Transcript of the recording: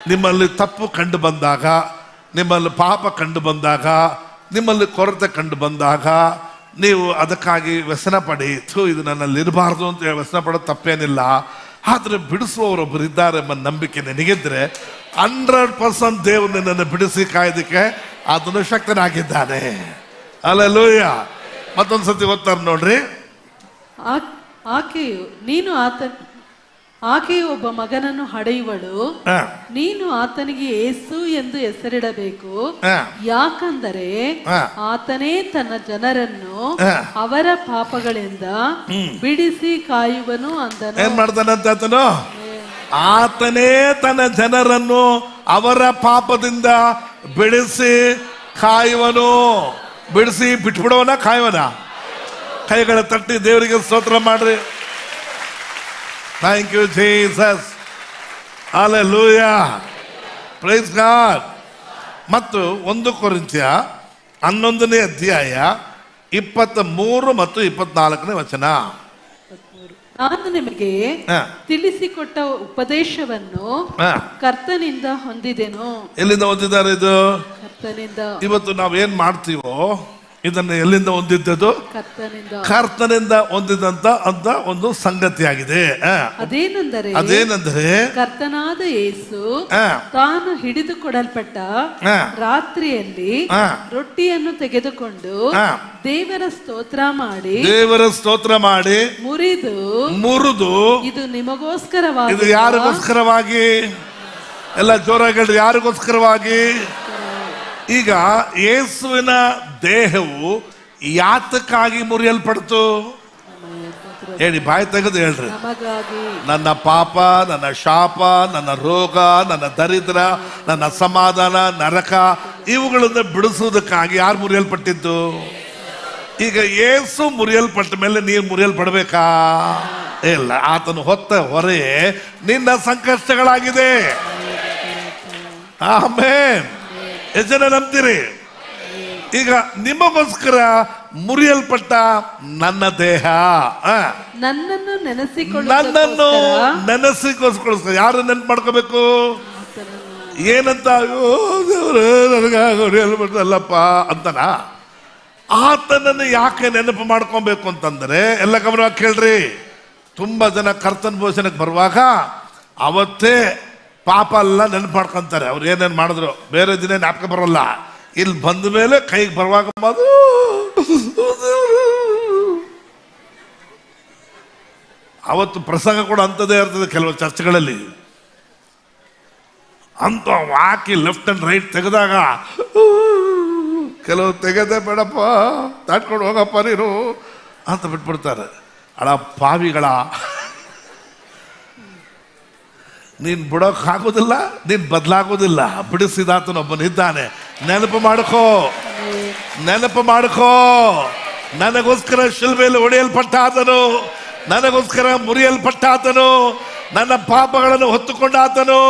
ನಿಮ್ಮಲ್ಲಿ ತಪ್ಪು ಕಂಡು ಬಂದಾಗ, ನಿಮ್ಮಲ್ಲಿ ಪಾಪ ಕಂಡು ಬಂದಾಗ, ನಿಮ್ಮಲ್ಲಿ ಕೊರತೆ ಕಂಡು ಬಂದಾಗ ನೀವು ಅದಕ್ಕಾಗಿ ವ್ಯಸನ ಪಡಿ, ಇದು ನನ್ನಲ್ಲಿ ಇರಬಾರ್ದು ಅಂತ ವ್ಯಸನ ಪಡೋದು ತಪ್ಪೇನಿಲ್ಲ. ಆದರೆ ಬಿಡಿಸುವವರೊಬ್ಬರು ಇದ್ದಾರೆ ಎಂಬ ನಂಬಿಕೆ ನಿನಗಿದ್ರೆ 100% ದೇವರು ನಿನ್ನನ್ನು ಬಿಡಿಸಿ ಕಾಯ್ದಕ್ಕೆ ಅದನ್ನು ಶಕ್ತನಾಗಿದ್ದಾನೆ. ಹಲ್ಲೆಲೂಯ. ಮತ್ತೊಂದ್ಸತಿ ಓದ್ತಾರೆ ನೋಡ್ರಿ. ಆಕೆಯು ಒಬ್ಬ ಮಗನನ್ನು ಹಡೆಯುವಳು, ನೀನು ಆತನಿಗೆ ಯೇಸು ಎಂದು ಹೆಸರಿಡಬೇಕು, ಯಾಕಂದರೆ ಆತನೇ ತನ್ನ ಜನರನ್ನು ಅವರ ಪಾಪಗಳಿಂದ ಬಿಡಿಸಿ ಕಾಯುವನು ಅಂದನು. ಏನ್ ಮಾಡ್ತಾನಂತ ಆತನು? ಆತನೇ ತನ್ನ ಜನರನ್ನು ಅವರ ಪಾಪದಿಂದ ಬಿಡಿಸಿ ಕಾಯುವನು. ಬಿಡಿಸಿ ಬಿಟ್ಬಿಡವನ, ಕಾಯುವನ? ಕೈಗಳ ತಟ್ಟಿ ದೇವರಿಗೆ ಸ್ತೋತ್ರ ಮಾಡ್ರಿ. Thank you Jesus. Hallelujah. Praise God. ಮತ್ತು 1 ಕೊರಿಂಥ್ಯ 11ನೇ ಅಧ್ಯಾಯ 23 ಮತ್ತು 24ನೇ ವಚನ. ನಾನು ನಿಮಗೆ ತಿಳಿಸಿಕೊಟ್ಟ ಉಪದೇಶವನ್ನು ಕರ್ತನಿಂದ ಹೊಂದಿದೆನು. ಎಲ್ಲಿಂದ ಹೊಂದಿದ್ದಾರೆ ಇದು? ಕರ್ತನಿಂದ. ಇವತ್ತು ನಾವೇನ್ ಮಾಡ್ತೀವೋ ಇದನ್ನು ಎಲ್ಲಿಂದ ಹೊಂದಿದ್ದದು? ಕರ್ತನಿಂದ ಹೊಂದಿದಂತ ಅಂತ ಒಂದು ಸಂಗತಿಯಾಗಿದೆ. ಅದೇನೆಂದರೆ ಕರ್ತನಾದ ಯೇಸು ತಾನು ಹಿಡಿದುಕೊಡಲ್ಪಟ್ಟ ರಾತ್ರಿಯಲ್ಲಿ ರೊಟ್ಟಿಯನ್ನು ತೆಗೆದುಕೊಂಡು ದೇವರ ಸ್ತೋತ್ರ ಮಾಡಿ ಮುರಿದು ಇದು ನಿಮಗೋಸ್ಕರವಾಗಿ. ಇದು ಯಾರಿಗೋಸ್ಕರವಾಗಿ? ಎಲ್ಲ ಜೋರಾಗಿ ಯಾರಿಗೋಸ್ಕರವಾಗಿ? ಈಗ ಯೇಸುವಿನ ದೇಹವು ಯಾತಕ್ಕಾಗಿ ಮುರಿಯಲ್ಪಡ್ತು ಹೇಳಿ, ಬಾಯಿ ತೆಗೆದು ಹೇಳ್ರಿ. ನನ್ನ ಪಾಪ, ನನ್ನ ಶಾಪ, ನನ್ನ ರೋಗ, ನನ್ನ ದರಿದ್ರ, ನನ್ನ ಅಸಮಾಧಾನ, ನರಕ ಇವುಗಳನ್ನು ಬಿಡಿಸುವುದಕ್ಕಾಗಿ ಯಾರು ಮುರಿಯಲ್ಪಟ್ಟಿದ್ದು? ಈಗ ಯೇಸು ಮುರಿಯಲ್ಪಟ್ಟ ಮೇಲೆ ನೀನು ಮುರಿಯಲ್ಪಡ್ಬೇಕಾ? ಇಲ್ಲ. ಆತನು ಹೊತ್ತ ಹೊರೆ ನಿನ್ನ ಸಂಕಷ್ಟಗಳಾಗಿದೆ. ಆಮೇನ್. ಎಷ್ಟು ಜನ ನಂಬ್ತೀರಿ? ಈಗ ನಿಮಗೋಸ್ಕರ ಮುರಿಯಲ್ಪಟ್ಟ ನನ್ನ ದೇಹ, ನನ್ನನ್ನು ನೆನೆಸಿಗೋಸ್ಕರ ಯಾರು ನೆನ್ಪು ಮಾಡ್ಕೋಬೇಕು? ಏನಂತ? ಮುರಿಯಲ್ಪಟ್ಟಲ್ಲಪ್ಪ ಅಂತನ. ಆತನನ್ನು ಯಾಕೆ ನೆನಪು ಮಾಡ್ಕೊಬೇಕು ಅಂತಂದ್ರೆ, ಎಲ್ಲ ಗಮನವಾಗಿ ಕೇಳ್ರಿ. ತುಂಬಾ ಜನ ಕರ್ತನ ಭೋಜನಕ್ಕೆ ಬರುವಾಗ ಅವತ್ತೇ ಪಾಪ ಎಲ್ಲ ನೆನಪು ಮಾಡ್ಕೊಂತಾರೆ. ಅವ್ರು ಏನೇನು ಮಾಡಿದ್ರು ಬೇರೆ ದಿನ ಜ್ಞಾಪಕ ಬರೋಲ್ಲ. ಇಲ್ಲಿ ಬಂದ ಮೇಲೆ ಕೈಗೆ ಬರುವಾಗ ಅವತ್ತು ಪ್ರಸಂಗ ಕೂಡ ಅಂಥದ್ದೇ ಇರ್ತದೆ ಕೆಲವು ಚರ್ಚ್ಗಳಲ್ಲಿ. ಅಂತ ಹಾಕಿ ಲೆಫ್ಟ್ ಅಂಡ್ ರೈಟ್ ತೆಗೆದಾಗ ಕೆಲವು ತೆಗೆದೇ ಬೇಡಪ್ಪ, ದಾಟ್ಕೊಂಡು ಹೋಗಪ್ಪ ನೀನು ಅಂತ ಬಿಟ್ಬಿಡ್ತಾರೆ. ಅಳ ಪಾವಿಗಳ, ನೀನ್ ಬಿಡೋಕ್ಕಾಗೋದಿಲ್ಲ, ನೀನ್ ಬದಲಾಗೋದಿಲ್ಲ. ಬಿಡಿಸಿದಾತನೊಬ್ಬನಿದ್ದಾನೆ. ನೆನಪು ಮಾಡ್ಕೋ. ನನಗೋಸ್ಕರ ಶಿಲ್ಬೆಯಲ್ಲಿ ಹೊಡೆಯಲ್ಪಟ್ಟಾತನು, ನನಗೋಸ್ಕರ ಮುರಿಯಲ್ಪಟ್ಟಾತನು, ನನ್ನ ಪಾಪಗಳನ್ನು ಹೊತ್ತುಕೊಂಡಾತನು.